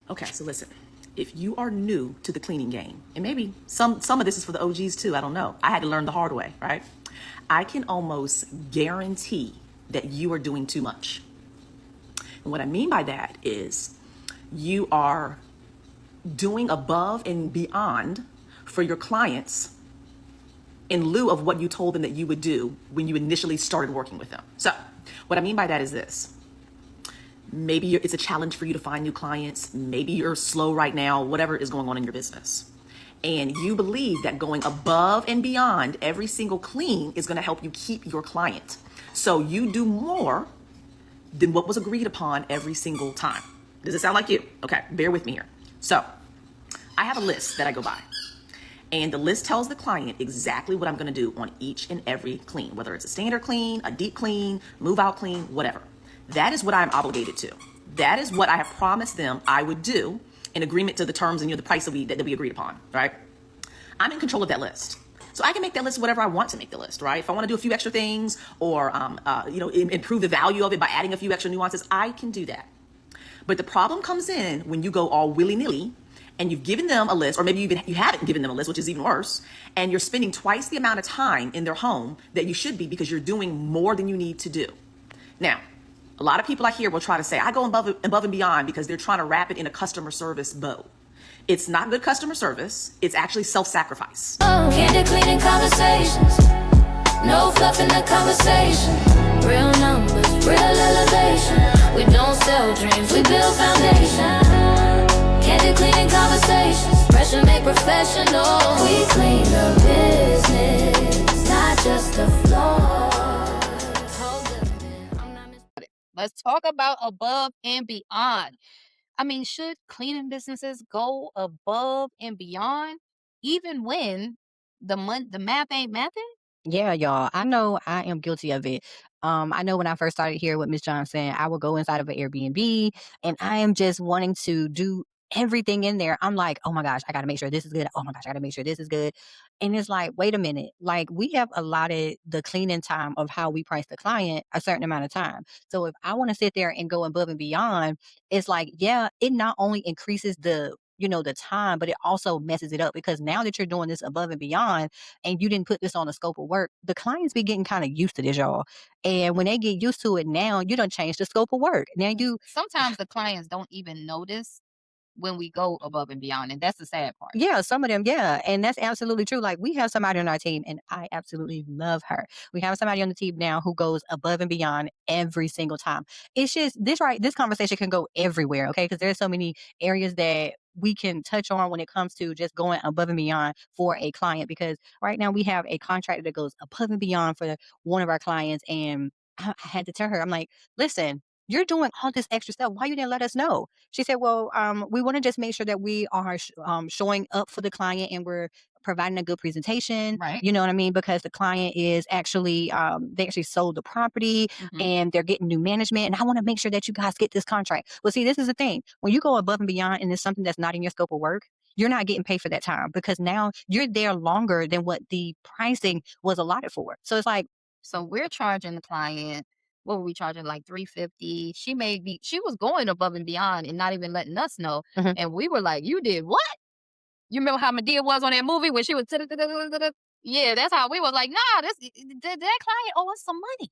Okay, so listen. If you are new to the cleaning game, and maybe some of this is for the OGs too, I don't know. I had to learn the hard way, right? I can almost guarantee that you are doing too much. And what I mean by that is you are doing above and beyond for your clients in lieu of what you told them that you would do when you initially started working with them. So what I mean by that is this. Maybe it's a challenge for you to find new clients. Maybe you're slow right now, whatever is going on in your business. And you believe that going above and beyond every single clean is going to help you keep your client. So you do more than what was agreed upon every single time. Does it sound like you? Okay, bear with me here. So I have a list that I go by. And the list tells the client exactly what I'm going to do on each and every clean, whether it's a standard clean, a deep clean, move out clean, whatever. That is what I'm obligated to. That is what I have promised them I would do in agreement to the terms and the price that we agreed upon, right? I'm in control of that list. So I can make that list whatever I want to make the list, right? If I want to do a few extra things or, improve the value of it by adding a few extra nuances, I can do that. But the problem comes in when you go all willy-nilly and you've given them a list, or maybe you haven't given them a list, which is even worse, and you're spending twice the amount of time in their home that you should be because you're doing more than you need to do. Now, a lot of people I hear will try to say, I go above and beyond because they're trying to wrap it in a customer service bow. It's not good customer service. It's actually self-sacrifice. Candid cleaning conversations. No fluff in the conversation. Real numbers, real elevation. We don't sell dreams, we build foundation. Candid cleaning conversations. Pressure make professional. We clean the business, not just the floor. Let's talk about above and beyond. I mean, should cleaning businesses go above and beyond even when the math ain't mathing? Yeah, y'all. I know I am guilty of it. I know when I first started here with Miss Johnson, I would go inside of an Airbnb and I am just wanting to do everything in there. I'm like, oh my gosh, I gotta make sure this is good. Oh my gosh, I gotta make sure this is good. And it's like, wait a minute, like we have allotted the cleaning time of how we price the client a certain amount of time. So if I want to sit there and go above and beyond, it's like, yeah, it not only increases the time, but it also messes it up because now that you're doing this above and beyond and you didn't put this on the scope of work, the clients be getting kind of used to this, y'all. And when they get used to it now, you don't change the scope of work. Now you Sometimes the clients don't even notice when we go above and beyond, and that's the sad part. Yeah, some of them, yeah. And that's absolutely true. Like we have somebody on our team and I absolutely love her. We have somebody on the team now who goes above and beyond every single time. It's just this conversation can go everywhere, okay? Because there's so many areas that we can touch on when it comes to just going above and beyond for a client. Because right now we have a contractor that goes above and beyond for one of our clients. And I had to tell her, I'm like, listen, you're doing all this extra stuff. Why you didn't let us know? She said, well, we want to just make sure that we are showing up for the client and we're providing a good presentation. Right. You know what I mean? Because the client is actually, they actually sold the property and they're getting new management. And I want to make sure that you guys get this contract. Well, see, this is the thing. When you go above and beyond and it's something that's not in your scope of work, you're not getting paid for that time because now you're there longer than what the pricing was allotted for. So it's like, So we're charging the client, what were we charging, like $350? She was going above and beyond and not even letting us know. Mhm. And we were like, you did what? You remember how Medea was on that movie when she was yeah, that's how we was like, nah, that client owe us some money.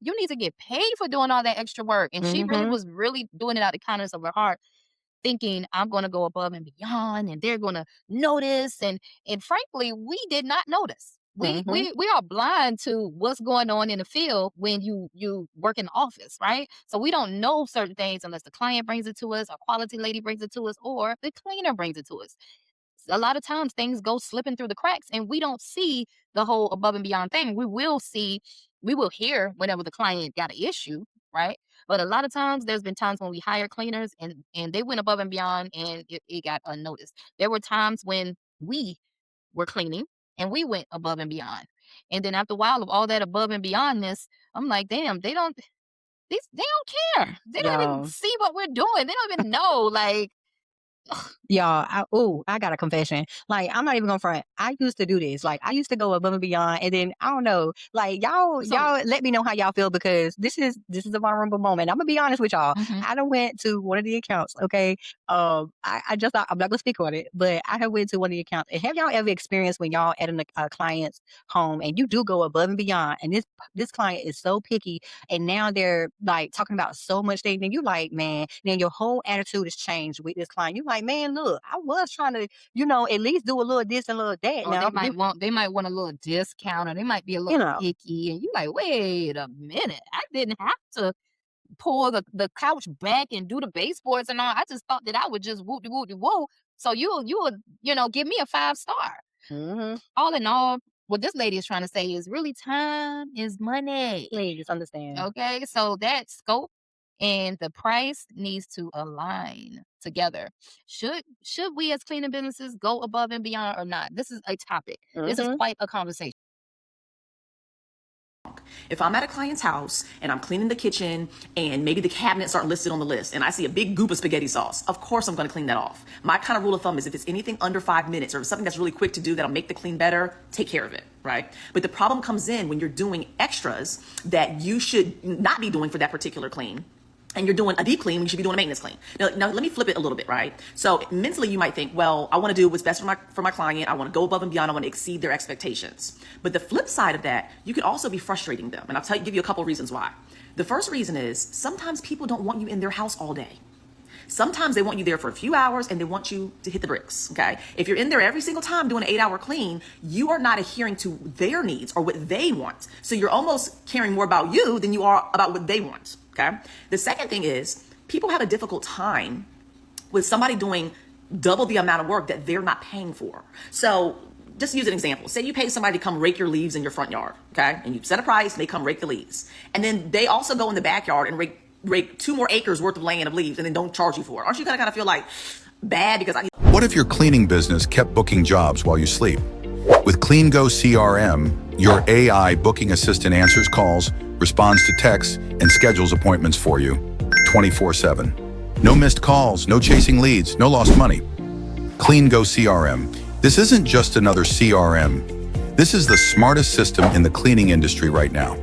You need to get paid for doing all that extra work. And she really was really doing it out of the kindness of her heart, thinking I'm going to go above and beyond and they're going to notice. And frankly, we did not notice. We are blind to what's going on in the field when you work in the office, right? So we don't know certain things unless the client brings it to us, our quality lady brings it to us, or the cleaner brings it to us. A lot of times things go slipping through the cracks and we don't see the whole above and beyond thing. We will hear whenever the client got an issue, right? But a lot of times there's been times when we hire cleaners and they went above and beyond and it got unnoticed. There were times when we were cleaning and we went above and beyond. And then after a while of all that above and beyondness, I'm like, damn, they don't care. They don't even see what we're doing. They don't even know. Like, Y'all, I got a confession. Like, I'm not even gonna front. I used to do this. Like, I used to go above and beyond, and then I don't know. Like, So y'all, let me know how y'all feel because this is a vulnerable moment. I'm gonna be honest with y'all. Mhm. I done went to one of the accounts. Okay, I just I'm not gonna speak on it, but I have went to one of the accounts. And have y'all ever experienced when y'all at a client's home and you do go above and beyond, and this client is so picky, and now they're like talking about so much things, and you like, man, then your whole attitude has changed with this client. You like, man, look, I was trying to, at least do a little this and a little that. Or Now, they might want a little discount, or they might be a you little know, picky, and you like, wait a minute, I didn't have to pull the couch back and do the baseboards and all. I just thought that I would just whoop de whoop de whoop. So you would, give me a 5-star. hmm All in all, what this lady is trying to say is really time is money. please understand. Okay, so that scope and the price needs to align together. Should we as cleaning businesses go above and beyond or not? This is a topic. This is hmm quite a conversation. if I'm at a client's house and I'm cleaning the kitchen and maybe the cabinets aren't listed on the list and I see a big goop of spaghetti sauce, of course I'm going to clean that off. My kind of rule of thumb is if it's anything under 5 minutes or something that's really quick to do that'll make the clean better, take care of it, right? But the problem comes in when you're doing extras that you should not be doing for that particular clean. And you're doing a deep clean, you should be doing a maintenance clean. Now let me flip it a little bit, right? So mentally you might think, well, I want to do what's best for my client. I want to go above and beyond. I want to exceed their expectations. But the flip side of that, you could also be frustrating them. And give you a couple reasons why. The first reason is sometimes people don't want you in their house all day. Sometimes they want you there for a few hours and they want you to hit the bricks, okay? If you're in there every single time doing an 8-hour clean, you are not adhering to their needs or what they want. So you're almost caring more about you than you are about what they want, okay? The second thing is people have a difficult time with somebody doing double the amount of work that they're not paying for. So just use an example. Say you pay somebody to come rake your leaves in your front yard, okay? And you set a price and they come rake the leaves. And then they also go in the backyard and rake 2 more acres worth of land of leaves and then don't charge you for it. Aren't you gonna kind of feel like bad because What if your cleaning business kept booking jobs while you sleep? With CleanGo CRM, your AI booking assistant answers calls, responds to texts, and schedules appointments for you 24/7. No missed calls, no chasing leads, no lost money. CleanGo CRM. This isn't just another CRM. This is the smartest system in the cleaning industry right now.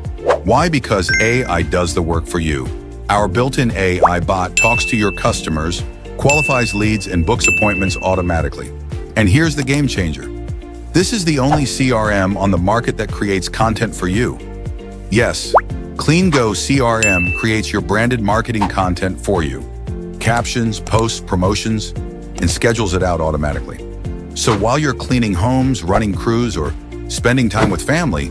Why? Because AI does the work for you. Our built-in AI bot talks to your customers, qualifies leads, and books appointments automatically. And here's the game changer. This is the only CRM on the market that creates content for you. Yes, CleanGo CRM creates your branded marketing content for you. Captions, posts, promotions, and schedules it out automatically. So while you're cleaning homes, running crews, or spending time with family,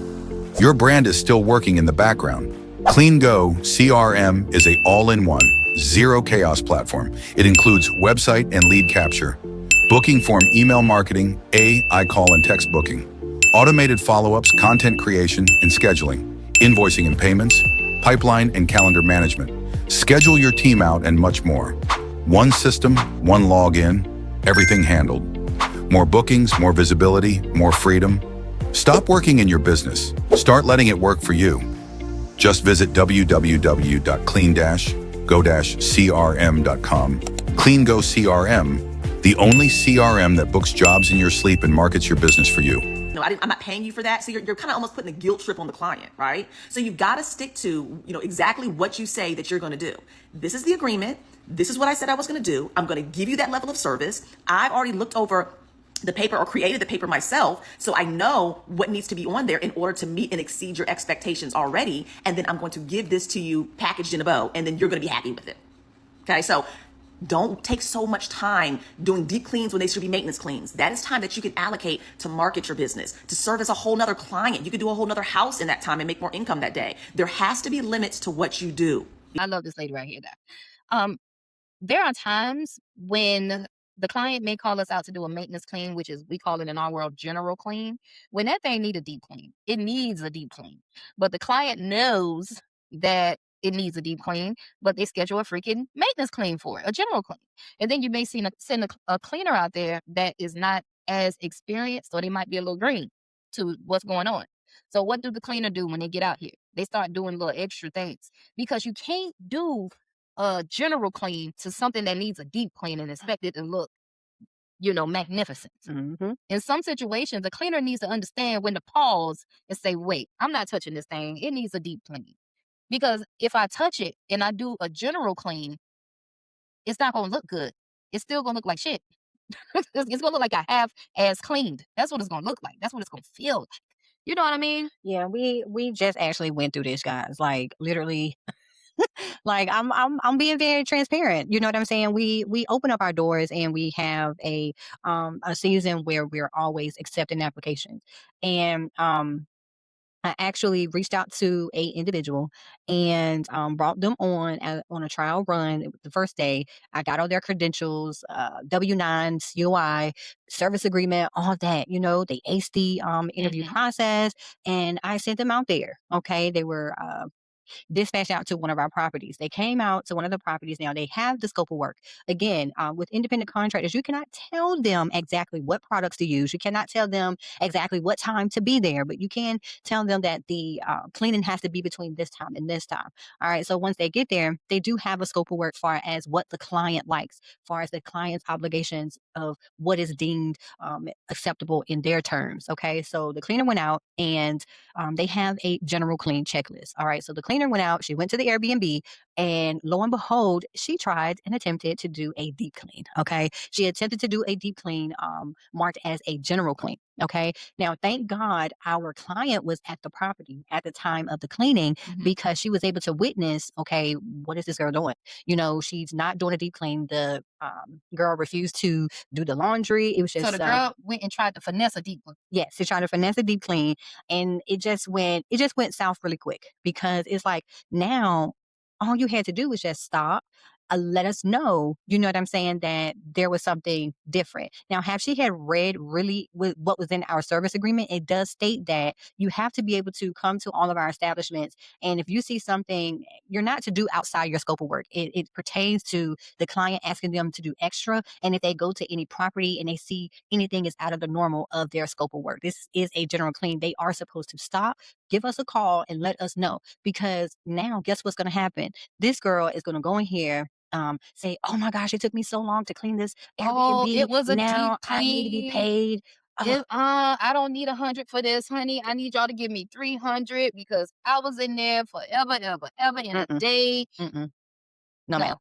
your brand is still working in the background. CleanGo CRM is a all-in-one, zero chaos platform. It includes website and lead capture, booking form email marketing, AI call and text booking, automated follow-ups, content creation and scheduling, invoicing and payments, pipeline and calendar management, schedule your team out, and much more. One system, one login, everything handled. More bookings, more visibility, more freedom. Stop working in your business. Start letting it work for you. Just visit www.clean-go-crm.com. CleanGo CRM, the only CRM that books jobs in your sleep and markets your business for you. no, I'm not paying you for that. So you're kind of almost putting a guilt trip on the client, right? So you've got to stick to, exactly what you say that you're going to do. This is the agreement. This is what I said I was going to do. I'm going to give you that level of service. I've already looked over the paper or created the paper myself. So I know what needs to be on there in order to meet and exceed your expectations already. And then I'm going to give this to you packaged in a bow, and then you're going to be happy with it. Okay. So don't take so much time doing deep cleans when they should be maintenance cleans. That is time that you can allocate to market your business, to serve as a whole nother client. You could do a whole nother house in that time and make more income that day. There has to be limits to what you do. I love this lady right here. There are times when the client may call us out to do a maintenance clean, which is, we call it in our world, general clean. When that thing need a deep clean, it needs a deep clean. But the client knows that it needs a deep clean, but they schedule a freaking maintenance clean for it, a general clean. And then you may send a cleaner out there that is not as experienced, or they might be a little green to what's going on. So what do the cleaner do when they get out here? They start doing little extra things, because you can't do a general clean to something that needs a deep clean and expect it to look magnificent. Mm-hmm. In some situations, a cleaner needs to understand when to pause and say, wait, I'm not touching this thing. It needs a deep clean. Because if I touch it and I do a general clean, it's not going to look good. It's still going to look like shit. It's going to look like I have as cleaned. That's what it's going to look like. That's what it's going to feel like. You know what I mean? Yeah, we just actually went through this, guys. Like literally, like I'm being very transparent. You know what I'm saying? We open up our doors and we have a season where we're always accepting applications. And I actually reached out to a individual and brought them on a trial run. It was the first day. I got all their credentials, W-9, COI, service agreement, all that. They aced the interview process, and I sent them out there. Okay, they were dispatched out to one of our properties. They came out to one of the properties. Now they have the scope of work. Again, with independent contractors, you cannot tell them exactly what products to use. You cannot tell them exactly what time to be there, but you can tell them that the cleaning has to be between this time and this time. All right. So once they get there, they do have a scope of work as far as what the client likes, as far as the client's obligations of what is deemed acceptable in their terms. Okay. So the cleaner went out and they have a general clean checklist. All right. So the cleaner went out, she went to the Airbnb, and lo and behold, she tried and attempted to do a deep clean. Okay. She attempted to do a deep clean, marked as a general clean. Okay. Now, thank God our client was at the property at the time of the cleaning because she was able to witness, okay, what is this girl doing? She's not doing a deep clean. The girl refused to do the laundry. It was just So the girl went and tried to finesse a deep one. yes, she tried to finesse a deep clean, and it just went south really quick because it's like now all you had to do was just stop, let us know, you know what I'm saying, that there was something different. Now, have she had read really what was in our service agreement? It does state that you have to be able to come to all of our establishments, and if you see something, you're not to do outside your scope of work. It pertains to the client asking them to do extra, and if they go to any property and they see anything is out of the normal of their scope of work, this is a general clean. They are supposed to stop, give us a call, and let us know, because now guess what's going to happen? This girl is going to go in here, say, "Oh my gosh, it took me so long to clean this Oh, Airbnb. it was a Now deep I need to be clean. paid." I don't need 100 for this, honey. I need y'all to give me 300 because I was in there forever, ever, ever in a Mm-mm, day. mm-mm. No, No, ma'am.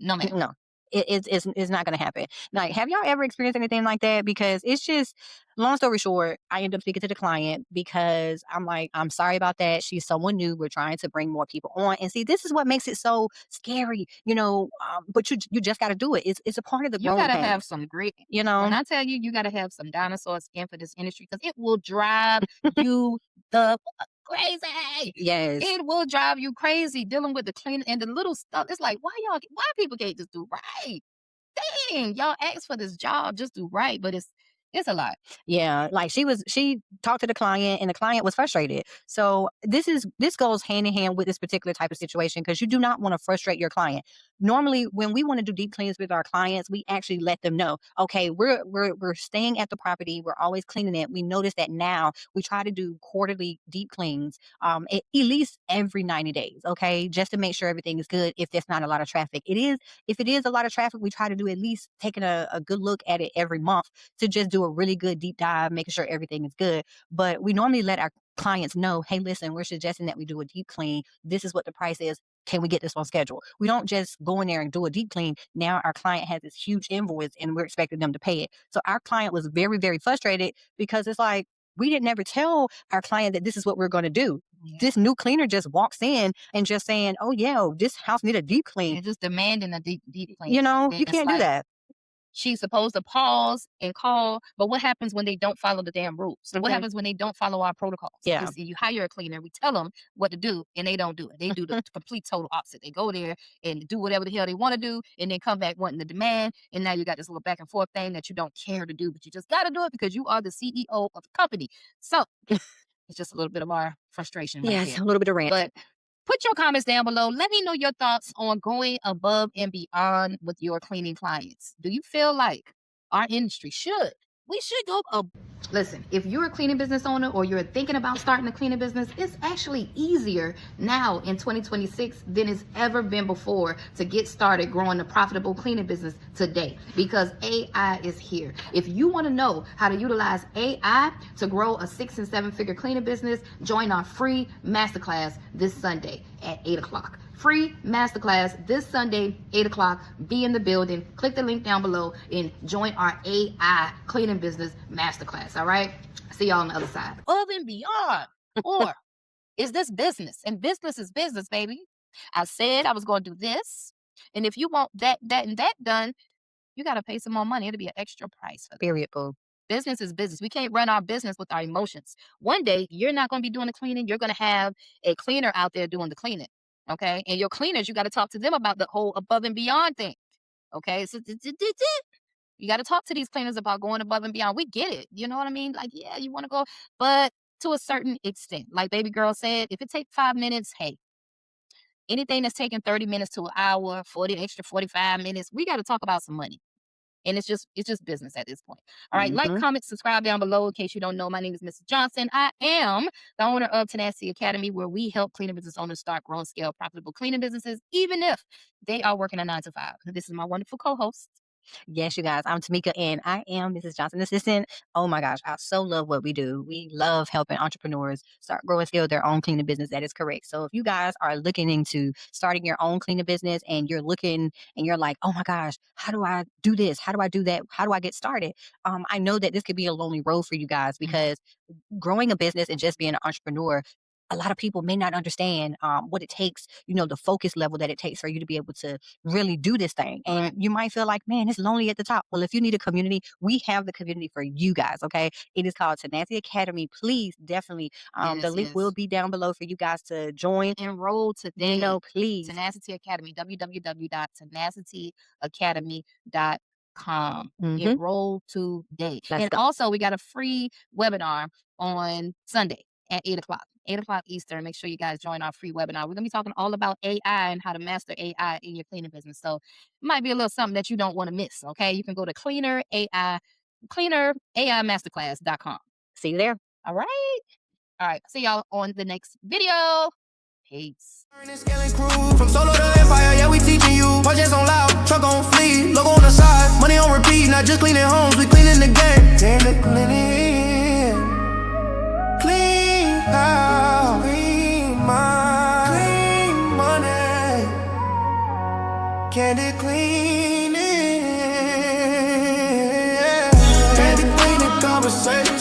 no, ma'am. No, it's not going to happen. Like, have y'all ever experienced anything like that? Because it's just, long story short, I end up speaking to the client because I'm like, I'm sorry about that. She's someone new. We're trying to bring more people on, and see, this is what makes it so scary, But you just got to do it. It's a part of the You growing gotta have pains, some great. you When know. I tell you, you gotta have some dinosaur skin for this industry because it will drive you the fuck crazy. Yes. It will drive you crazy dealing with the cleaning and the little stuff. It's like, why people can't just do right? Dang, y'all asked for this job, just do right, but it's a lot. Yeah, like she talked to the client and the client was frustrated. So this goes hand in hand with this particular type of situation because you do not want to frustrate your client. Normally, when we want to do deep cleans with our clients, we actually let them know, okay, we're staying at the property, we're always cleaning it. We notice that now we try to do quarterly deep cleans, at least every 90 days, okay, just to make sure everything is good. If there's not a lot of traffic, if it is a lot of traffic, we try to do at least taking a good look at it every month to just do a really good deep dive, making sure everything is good. But we normally let our clients know, hey, listen, we're suggesting that we do a deep clean. This is what the price is. Can we get this on schedule? We don't just go in there and do a deep clean. Now our client has this huge invoice and we're expecting them to pay it. So our client was very, very frustrated because it's like, we didn't ever tell our client that this is what we're going to do. Yeah. This new cleaner just walks in and just saying, oh yeah, this house need a deep clean. They're just demanding a deep clean. You can't do that. She's supposed to pause and call, but what happens when they don't follow the damn rules? What Mhm. happens when they don't follow our protocols? Yeah. 'Cause you hire a cleaner, we tell them what to do, and they don't do it. They do the complete total opposite. They go there and do whatever the hell they want to do, and then come back wanting to demand. And now you got this little back and forth thing that you don't care to do, but you just got to do it because you are the CEO of the company. So it's just a little bit of our frustration right Yes, there. a little bit of rant. But put your comments down below. Let me know your thoughts on going above and beyond with your cleaning clients. Do you feel like our industry should, We should go up. Listen, if you're a cleaning business owner or you're thinking about starting a cleaning business, it's actually easier now in 2026 than it's ever been before to get started growing a profitable cleaning business today, because AI is here. If you want to know how to utilize AI to grow a 6- and 7-figure cleaning business, join our free masterclass this Sunday at 8 o'clock. Free masterclass this Sunday, 8 o'clock. Be in the building. Click the link down below and join our AI cleaning business masterclass. All right? See y'all on the other side. Above and beyond. Or is this business? And business is business, baby. I said I was going to do this. And if you want that, and that done, you got to pay some more money. It'll be an extra price for that. Period, boo. Business is business. We can't run our business with our emotions. One day, you're not going to be doing the cleaning. You're going to have a cleaner out there doing the cleaning. Okay. And your cleaners, you got to talk to them about the whole above and beyond thing. Okay. So you got to talk to these cleaners about going above and beyond. We get it. You know what I mean? Like, yeah, you want to go, but to a certain extent. Like baby girl said, if it takes 5 minutes, hey, anything that's taking 30 minutes to an hour, 45 minutes, we got to talk about some money. And it's just business at this point. All right. Like, comment, subscribe down below in case you don't know. My name is Mrs. Johnson. I am the owner of Tenacity Academy, where we help cleaning business owners start, growing, scale profitable cleaning businesses, even if they are working a 9 to 5. This is my wonderful co-host. Yes, you guys, I'm Tamika and I am Mrs. Johnson assistant. Oh my gosh, I so love what we do. We love helping entrepreneurs start, grow, and scale their own cleaning business. That is correct. So if you guys are looking into starting your own cleaning business and you're looking and you're like, oh my gosh, how do I do this? How do I do that? How do I get started? I know that this could be a lonely road for you guys, because growing a business and just being an entrepreneur, a lot of people may not understand what it takes, the focus level that it takes for you to be able to really do this thing. And you might feel like, man, it's lonely at the top. Well, if you need a community, we have the community for you guys, okay? It is called Tenacity Academy. Please, definitely, the link will be down below for you guys to join. Enroll today. Please. Tenacity Academy, www.tenacityacademy.com. Enroll today. Also, we got a free webinar on Sunday at 8 o'clock. 8 o'clock Eastern. Make sure you guys join our free webinar. We're going to be talking all about AI and how to master AI in your cleaning business. So it might be a little something that you don't want to miss. Okay. You can go to cleaneraimasterclass.com. See you there. All right. All right. See y'all on the next video. Peace. From solo to empire, yeah, we teaching you. Projects on loud, truck on fleet, logo on the side, money on repeat, not just cleaning homes, we cleaning the game. Clean house, clean mind, clean money, candy cleaning, candy cleaning conversation.